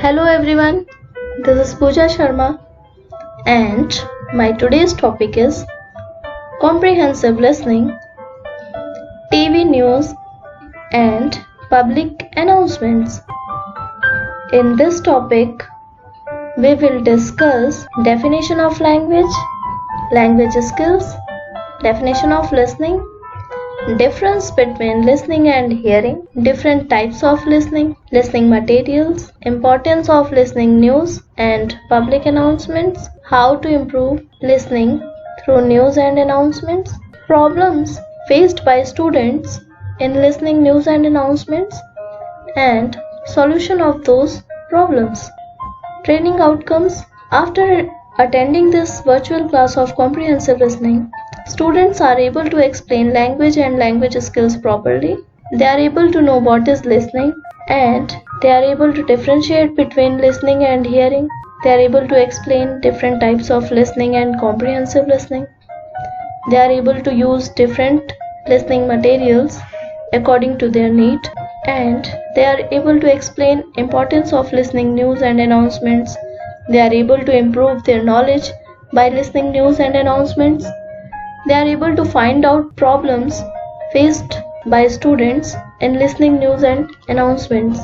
Hello everyone, this is Pooja Sharma and my today's topic is comprehensive listening, TV news and public announcements. In this topic, we will discuss definition of language, language skills, definition of listening, difference between listening and hearing, different types of listening, listening materials, importance of listening news and public announcements, how to improve listening through news and announcements, problems faced by students in listening news and announcements, and solution of those problems. Training outcomes. After attending this virtual class of comprehensive listening, students are able to explain language and language skills properly. They are able to know what is listening and they are able to differentiate between listening and hearing. They are able to explain different types of listening and comprehensive listening. They are able to use different listening materials according to their need, and they are able to explain importance of listening news and announcements. They are able to improve their knowledge by listening news and announcements. They are able to find out problems faced by students in listening news and announcements.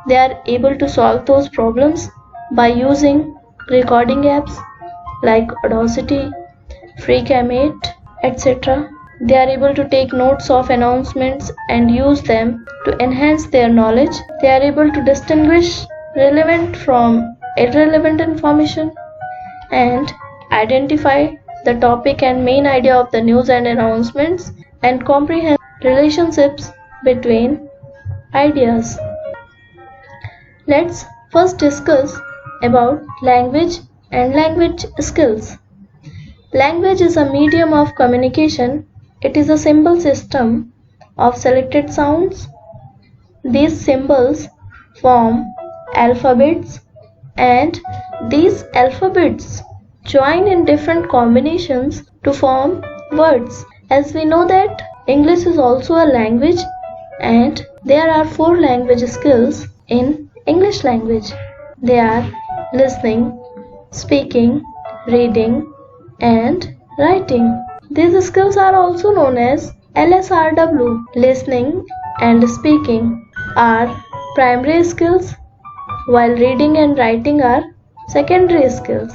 They are able to solve those problems by using recording apps like Audacity, FreeCam8, etc. They are able to take notes of announcements and use them to enhance their knowledge. They are able to distinguish relevant from irrelevant information and identify the topic and main idea of the news and announcements and comprehend relationships between ideas. Let's first discuss about language and language skills. Language is a medium of communication. It is a symbol system of selected sounds. These symbols form alphabets, and these alphabets join in different combinations to form words. As we know that English is also a language and there are 4 language skills in English language. They are listening, speaking, reading and writing. These skills are also known as LSRW. Listening and speaking are primary skills, while reading and writing are secondary skills.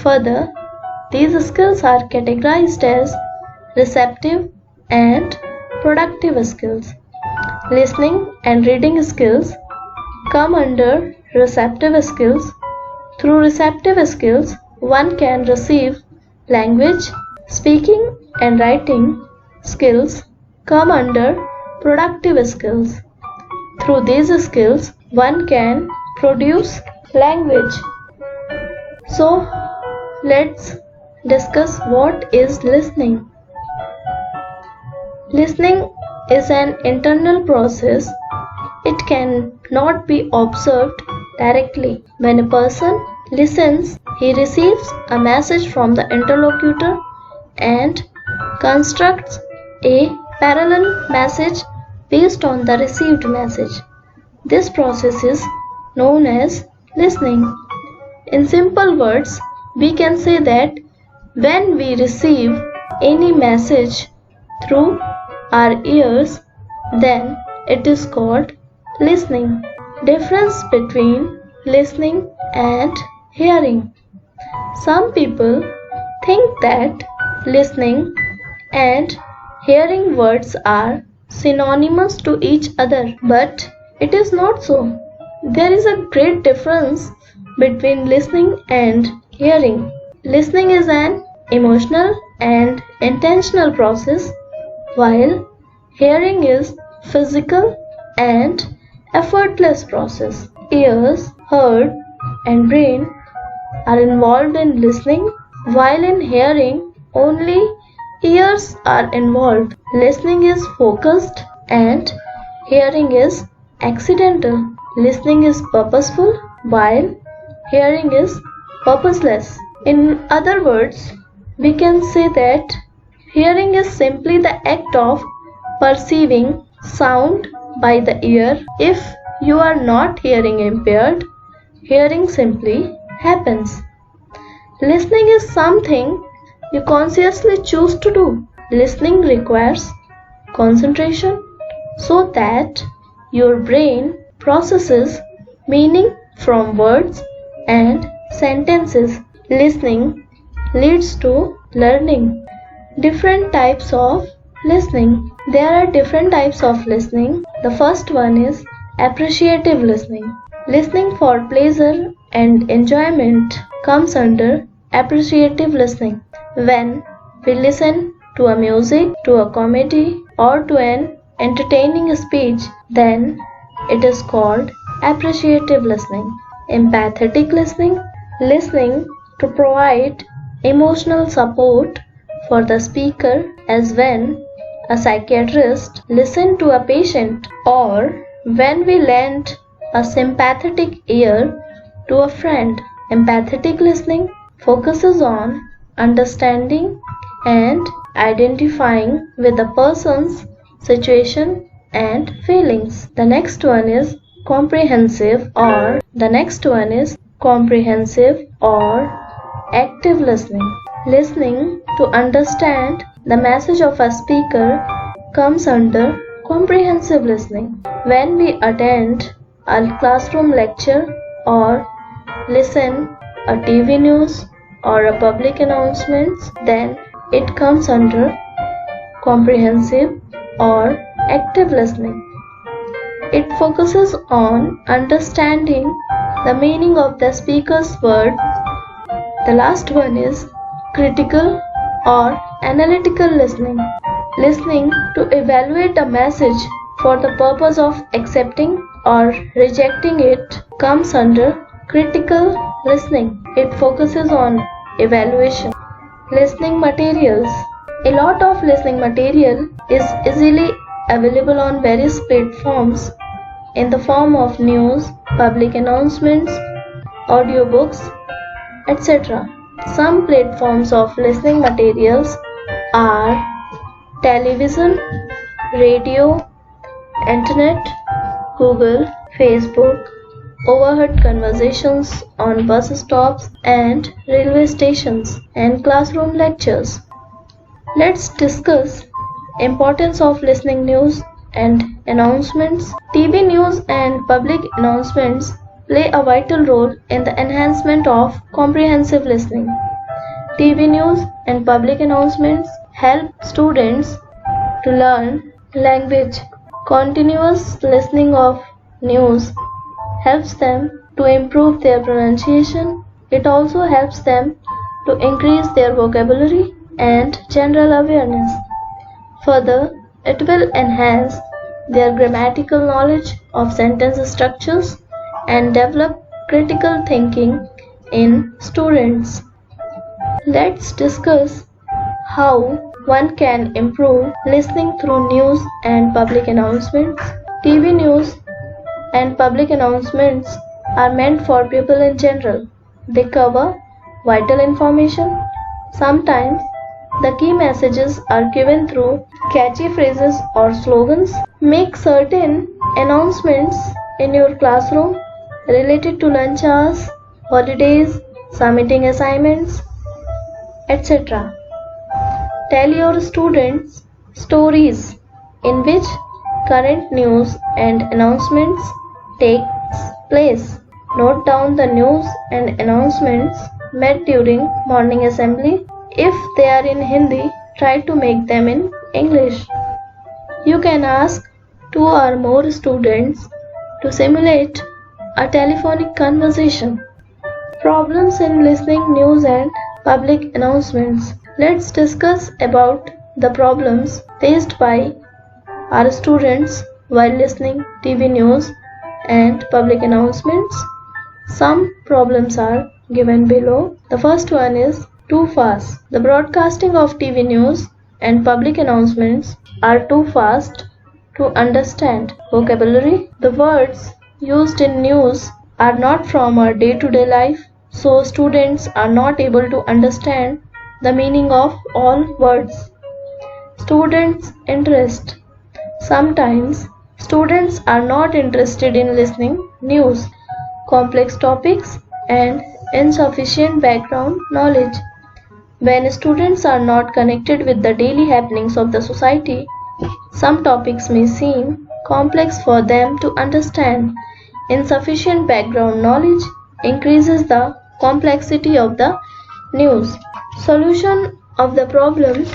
Further, these skills are categorized as receptive and productive skills. Listening and reading skills come under receptive skills. Through receptive skills, one can receive language. Speaking and writing skills come under productive skills. Through these skills, one can produce language. So, let's discuss what is listening. Listening is an internal process. It cannot be observed directly. When a person listens, he receives a message from the interlocutor and constructs a parallel message based on the received message. This process is known as listening. In simple words, we can say that when we receive any message through our ears, then it is called listening. Difference between listening and hearing. Some people think that listening and hearing words are synonymous to each other, but it is not so. There is a great difference between listening and hearing. Listening is an emotional and intentional process, while hearing is physical and effortless process. Ears, heart, and brain are involved in listening, while in hearing only ears are involved. Listening is focused and hearing is accidental. Listening is purposeful while hearing is purposeless. In other words, we can say that hearing is simply the act of perceiving sound by the ear. If you are not hearing impaired, Hearing simply happens. Listening is something you consciously choose to do. Listening requires concentration so that your brain processes meaning from words and sentences. Listening leads to learning. Different types of listening. There are different types of listening. The first one is appreciative listening. Listening for pleasure and enjoyment comes under appreciative listening. When we listen to a music, to a comedy, or to an entertaining speech, then it is called appreciative listening. Empathetic listening. Listening to provide emotional support for the speaker, as when a psychiatrist listens to a patient, or when we lend a sympathetic ear to a friend. Empathetic listening focuses on understanding and identifying with the person's situation and feelings. The next one is comprehensive or active listening. Listening to understand the message of a speaker comes under comprehensive listening. When we attend a classroom lecture or listen a TV news or a public announcements, then it comes under comprehensive or active listening. It focuses on understanding the meaning of the speaker's word. The last one is critical or analytical listening. Listening to evaluate a message for the purpose of accepting or rejecting it comes under critical listening. It focuses on evaluation. Listening materials. A lot of listening material is easily available on various platforms in the form of news, public announcements, audiobooks, etc. Some platforms of listening materials are television, radio, internet, Google, Facebook, overheard conversations on bus stops and railway stations, and classroom lectures. Let's discuss importance of listening news and announcements. TV news and public announcements play a vital role in the enhancement of comprehensive listening. TV news and public announcements help students to learn language. Continuous listening of news helps them to improve their pronunciation. It also helps them to increase their vocabulary and general awareness. Further, it will enhance their grammatical knowledge of sentence structures and develop critical thinking in students. Let's discuss how one can improve listening through news and public announcements. TV news and public announcements are meant for people in general. They cover vital information. Sometimes the key messages are given through catchy phrases or slogans. Make certain announcements in your classroom related to lunch hours, holidays, submitting assignments, etc. Tell your students stories in which current news and announcements takes place. Note down the news and announcements made during morning assembly. If they are in Hindi, try to make them in English. You can ask 2 or more students to simulate a telephonic conversation. Problems in listening news and public announcements. Let's discuss about the problems faced by our students while listening TV news and public announcements. Some problems are given below. The first one is too fast. The broadcasting of TV news and public announcements are too fast to understand. Vocabulary. The words used in news are not from our day-to-day life, so students are not able to understand the meaning of all words. Students' interest. Sometimes students are not interested in listening news. complex topics, and insufficient background knowledge. When students are not connected with the daily happenings of the society, some topics may seem complex for them to understand. Insufficient background knowledge increases the complexity of the news. Solution of the problem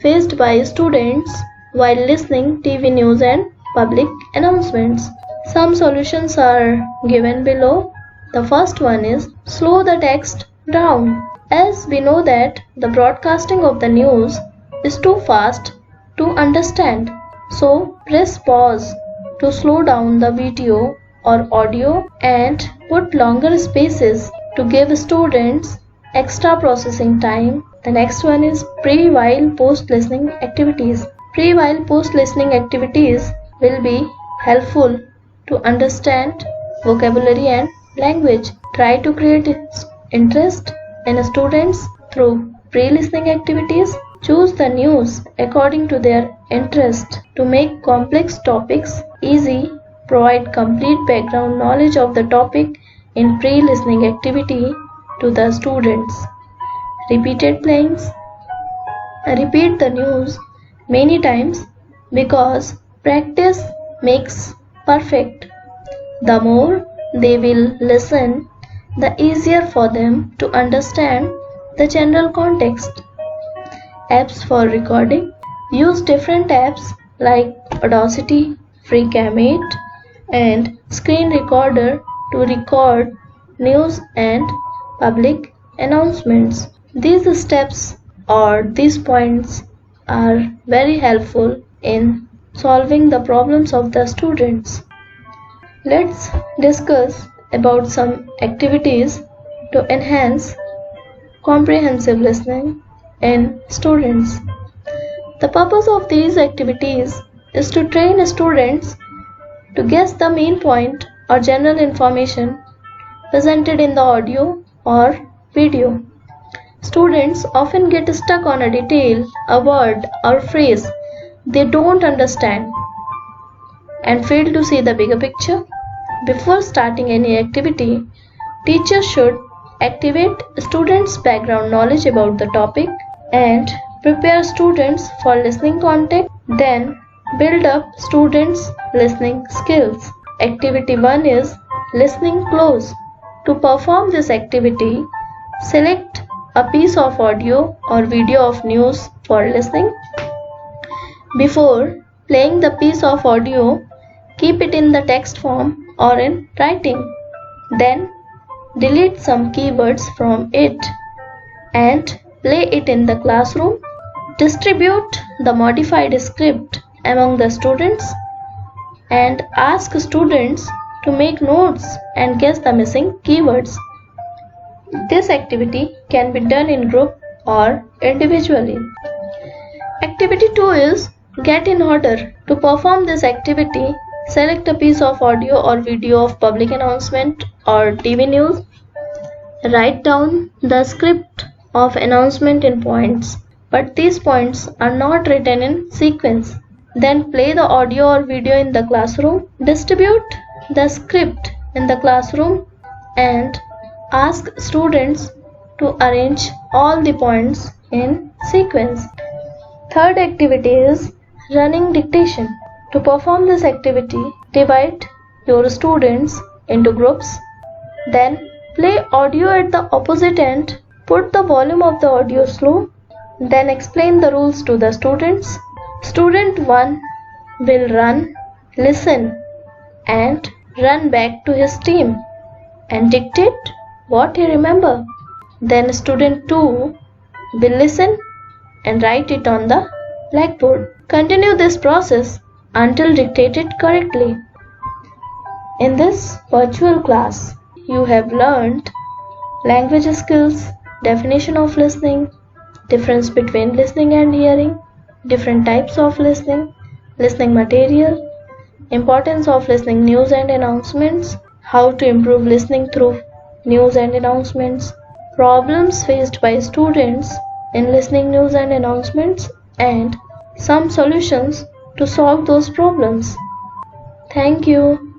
faced by students while listening TV news and public announcements. Some solutions are given below. The first one is slow the text down. As we know that the broadcasting of the news is too fast to understand. So press pause to slow down the video or audio and put longer spaces to give students extra processing time. The next one is pre-while post-listening activities. Pre-while post-listening activities will be helpful to understand vocabulary and language. Try to create interest in students through pre-listening activities. Choose the news according to their interest. To make complex topics easy, provide complete background knowledge of the topic in pre-listening activity to the students. Repeated playings. Repeat the news many times because practice makes perfect. The more they will listen, the easier for them to understand the general context. Apps for recording. Use different apps like Audacity, FreeCam8 and Screen Recorder to record news and public announcements. These steps or these points are very helpful in solving the problems of the students. Let's discuss about some activities to enhance comprehensive listening in students. The purpose of these activities is to train students to guess the main point or general information presented in the audio or video. Students often get stuck on a detail, a word or phrase they don't understand and fail to see the bigger picture. Before starting any activity, teachers should activate students' background knowledge about the topic and prepare students for listening content, then build up students' listening skills. Activity 1 is listening close. To perform this activity, select a piece of audio or video of news for listening. Before playing the piece of audio, keep it in the text form or in writing. Then delete some keywords from it and play it in the classroom. Distribute the modified script among the students and ask students to make notes and guess the missing keywords. This activity can be done in group or individually. Activity 2 is get in order. To perform this activity, select a piece of audio or video of public announcement or TV news. Write down the script of announcement in points, but these points are not written in sequence. Then play the audio or video in the classroom. Distribute the script in the classroom and ask students to arrange all the points in sequence. Third activity is running dictation. To perform this activity, divide your students into groups. Then play audio at the opposite end. Put the volume of the audio slow. Then explain the rules to the students. Student 1 will run, listen and run back to his team and dictate what he remembers. Then student 2 will listen and write it on the blackboard. Continue this process until dictated correctly. In this virtual class, you have learned language skills, definition of listening, difference between listening and hearing, different types of listening, listening material, importance of listening news and announcements, how to improve listening through news and announcements, problems faced by students in listening news and announcements, and some solutions to solve those problems. Thank you.